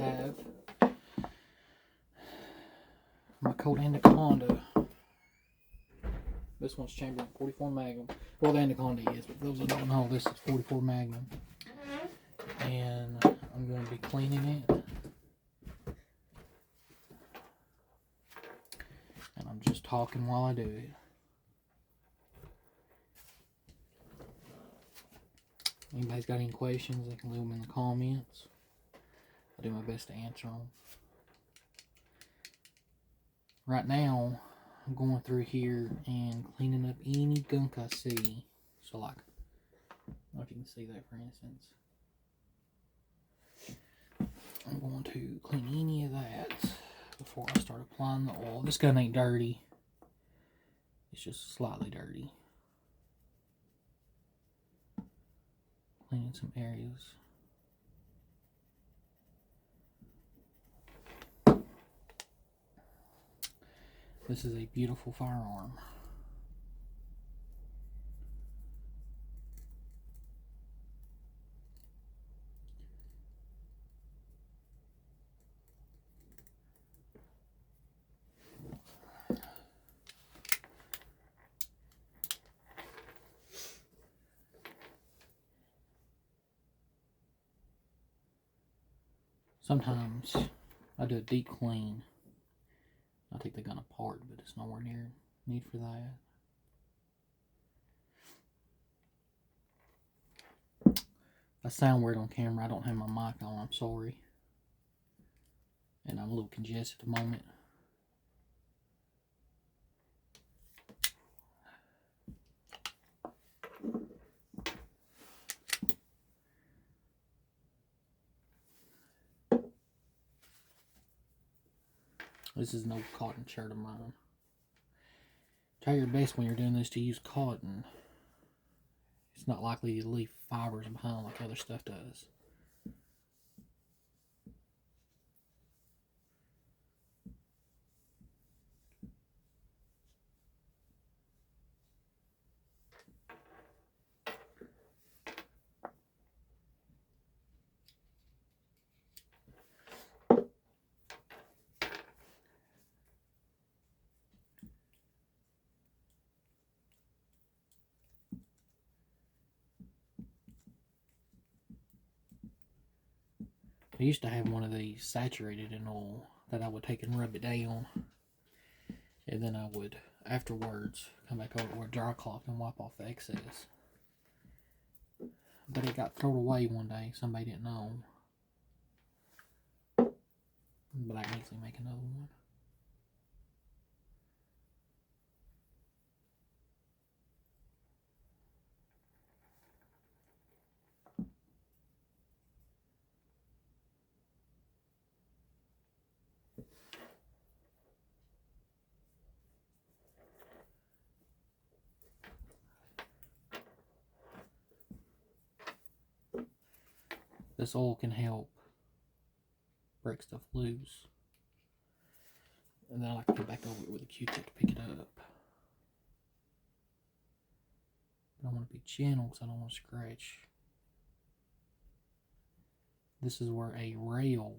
have my Colt Anaconda. This one's chambered in 44 Magnum. Well, the Anaconda is, but those that don't know, this is 44 Magnum. And I'm going to be cleaning it. And I'm just talking while I do it. Anybody's got any questions, they can leave them in the comments. I'll do my best to answer them. Right now, I'm going through here and cleaning up any gunk I see. So like, I don't know if you can see that for instance. I'm going to clean any of that before I start applying the oil. This gun ain't dirty. It's just slightly dirty. Cleaning some areas. This is a beautiful firearm. Sometimes I do a deep clean. I take the gun apart, but it's nowhere near need for that. I sound weird on camera. I don't have my mic on. I'm sorry. And I'm a little congested at the moment. This is an old cotton shirt of mine. Try your best when you're doing this to use cotton. It's not likely to leave fibers behind like other stuff does. I used to have one of these saturated in oil that I would take and rub it down. And then I would, afterwards, come back over with a dry cloth and wipe off the excess. But it got thrown away one day. Somebody didn't know. But I can easily make another one. This oil can help break stuff loose. And then I like to go back over it with a Q-tip to pick it up. But I want to be gentle because I don't want to scratch. This is where a rail,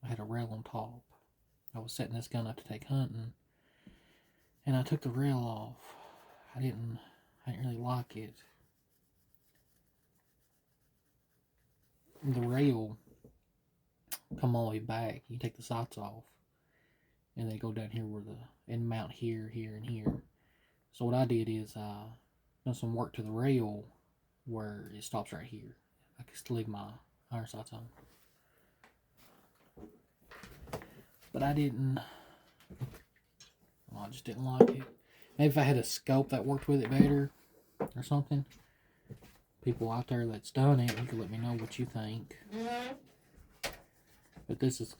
I had a rail on top. I was setting this gun up to take hunting. And I took the rail off. I didn't really like it. The rail come all the way back. You take the sights off and they go down here where and mount here, here, and here. So what I did is done some work to the rail where it stops right here. I can still leave my iron sights on. But I didn't, well, I just didn't like it. Maybe if I had a scope that worked with it better or something. People out there that's done it, you can let me know what you think. But this is,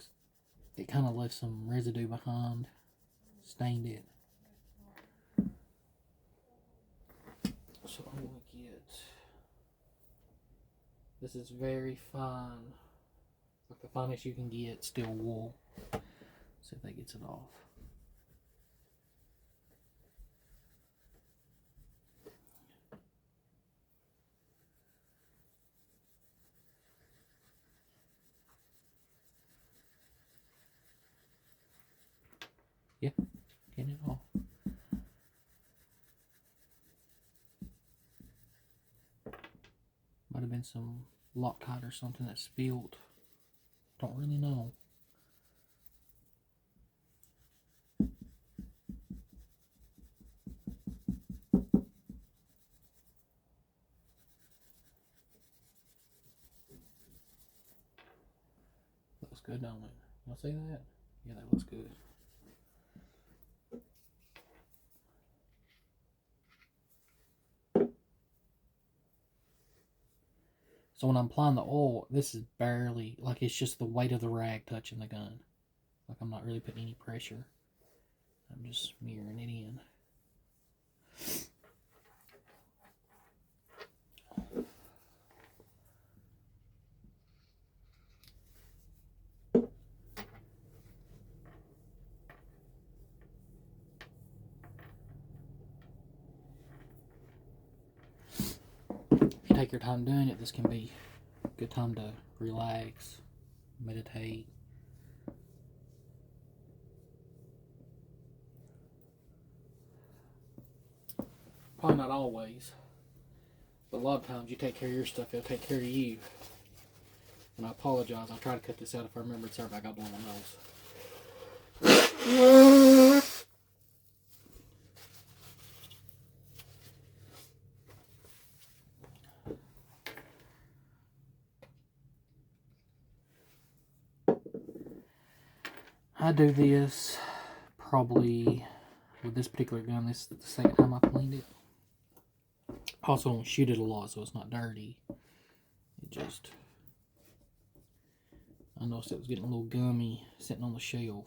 it kind of left some residue behind, stained it. So I'm going to get, this is very fine, like the finest you can get, steel wool. See if that gets it off. Yeah, getting it off. Might have been some Loctite or something that spilled. Don't really know. Looks good, don't it? Y'all see that? Yeah, that looks good. So when I'm applying the oil, this is barely, like it's just the weight of the rag touching the gun. Like I'm not really putting any pressure. I'm just mirroring it in. If you take your time doing it, this can be a good time to relax, meditate. Probably not always, but a lot of times you take care of your stuff, it'll take care of you. And I apologize, I'll try to cut this out if I remember it's everybody got blown my nose. I do this probably with this particular gun. This is the second time I cleaned it. Also don't shoot it a lot so it's not dirty. It just, I noticed it was getting a little gummy sitting on the shelf.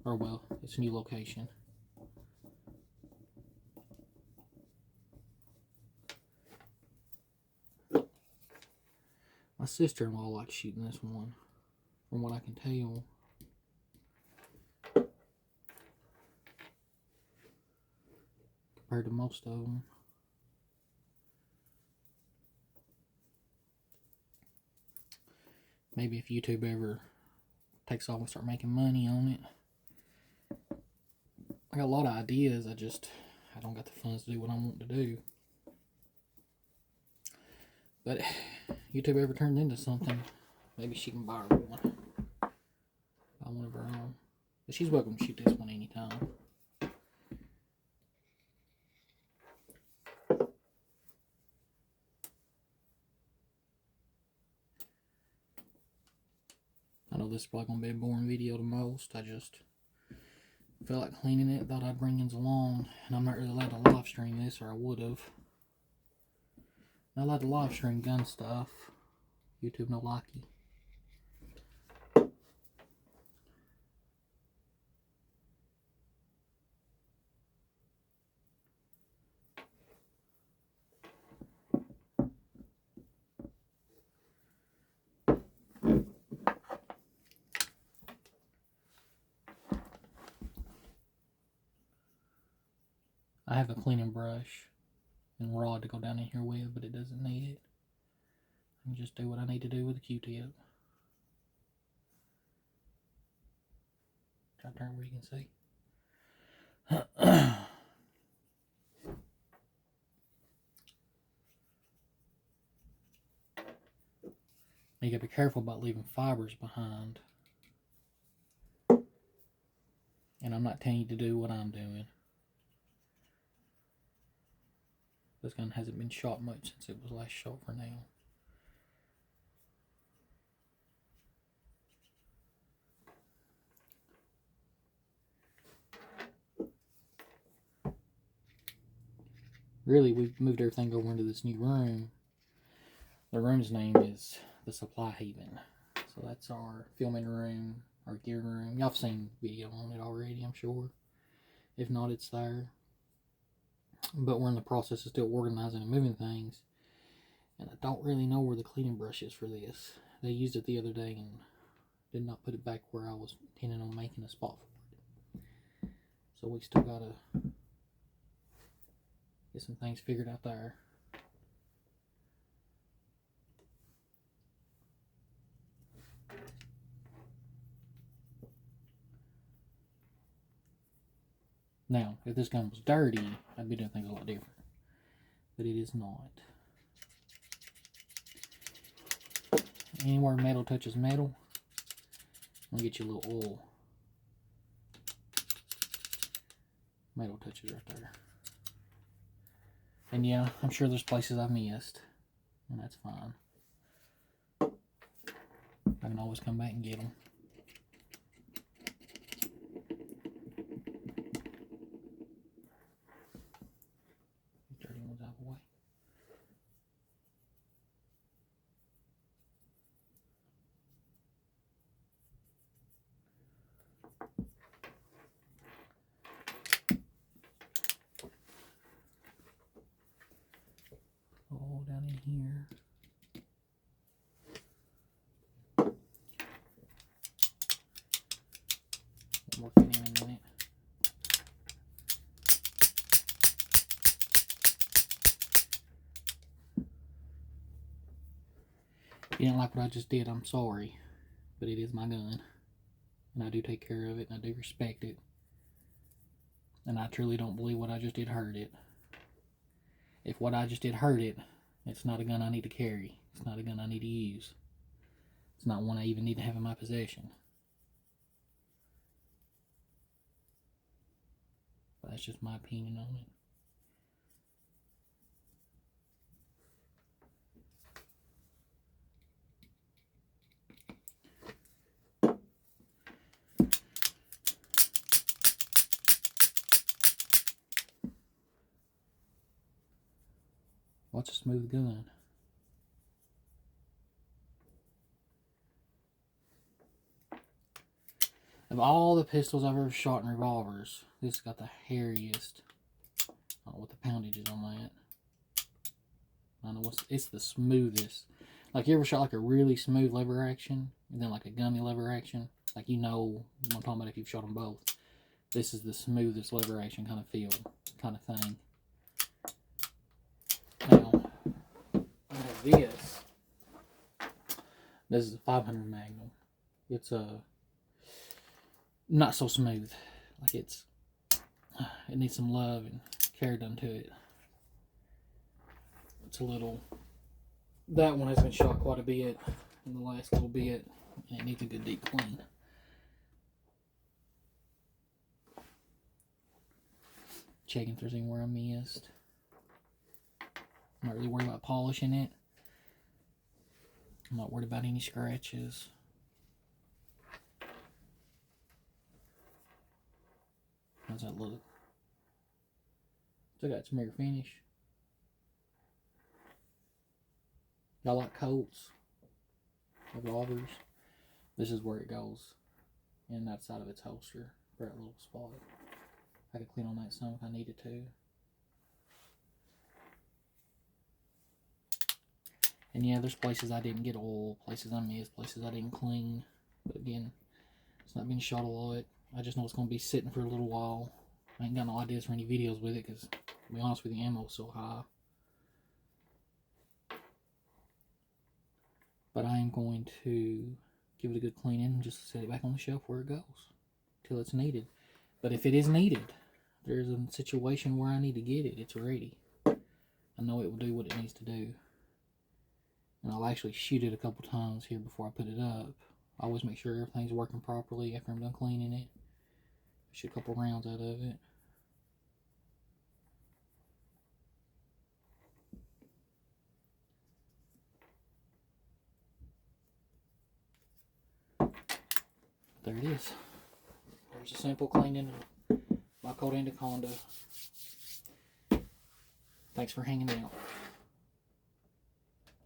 Or well, it's a new location. My sister-in-law likes shooting this one, from what I can tell. Compared to most of them. Maybe if YouTube ever takes off and start making money on it. I got a lot of ideas, I don't got the funds to do what I want to do. But YouTube ever turns into something, maybe she can borrow one. Buy one of her own. But she's welcome to shoot this one anytime. I know this is probably going to be a boring video to most. I just felt like cleaning it, thought I'd bring it along. And I'm not really allowed to live stream this, or I would have. Not allowed to live stream gun stuff. YouTube no likey. I have a cleaning brush and rod to go down in here with, but it doesn't need it. I can just do what I need to do with a Q-tip. Try to turn where you can see. You gotta be careful about leaving fibers behind. And I'm not telling you to do what I'm doing. This gun hasn't been shot much since it was last shot for now. Really, we've moved everything over into this new room. The room's name is the Supply Haven. So that's our filming room, our gear room. Y'all have seen video on it already, I'm sure. If not, it's there. But we're in the process of still organizing and moving things. And I don't really know where the cleaning brush is for this. They used it the other day and did not put it back where I was intending on making a spot for it. So we still gotta get some things figured out there. Now, if this gun was dirty, I'd be doing things a lot different. But it is not. Anywhere metal touches metal, I'm gonna get you a little oil. Metal touches right there. And yeah, I'm sure there's places I've missed, and that's fine. I can always come back and get them. Dirty ones out of the way. All down in here. I'm working in a minute. If you didn't like what I just did, I'm sorry. But it is my gun. And I do take care of it, and I do respect it. And I truly don't believe what I just did hurt it. If what I just did hurt it, it's not a gun I need to carry. It's not a gun I need to use. It's not one I even need to have in my possession. But that's just my opinion on it. What's a smooth gun? Of all the pistols I've ever shot in revolvers, this got the hairiest. I don't know what the poundage is on that. I don't know it's the smoothest. Like, you ever shot like a really smooth lever action, and then like a gummy lever action? Like, you know what I'm talking about if you've shot them both. This is the smoothest lever action kind of feel, kind of thing. Now, I have this. This is a 500 Magnum. It's not so smooth. Like, it needs some love and care done to it. It's a little. That one has been shot quite a bit in the last little bit, and it needs a good deep clean. Checking if there's anywhere I missed. I'm not really worried about polishing it. I'm not worried about any scratches. How's that look? Still got some mirror finish. Y'all like Colts? Revolvers? This is where it goes. In that side of its holster. For that little spot. I could clean on that some if I needed to. And yeah, there's places I didn't get oil, places I missed, places I didn't clean. But again, it's not been shot a lot. I just know it's going to be sitting for a little while. I ain't got no ideas for any videos with it because, to be honest with you, the ammo's so high. But I am going to give it a good cleaning and just set it back on the shelf where it goes till it's needed. But if it is needed, there's a situation where I need to get it, it's ready. I know it will do what it needs to do. And I'll actually shoot it a couple times here before I put it up. I always make sure everything's working properly after I'm done cleaning it. Shoot a couple rounds out of it. There it is. There's a simple cleaning of my Colt Anaconda. Thanks for hanging out.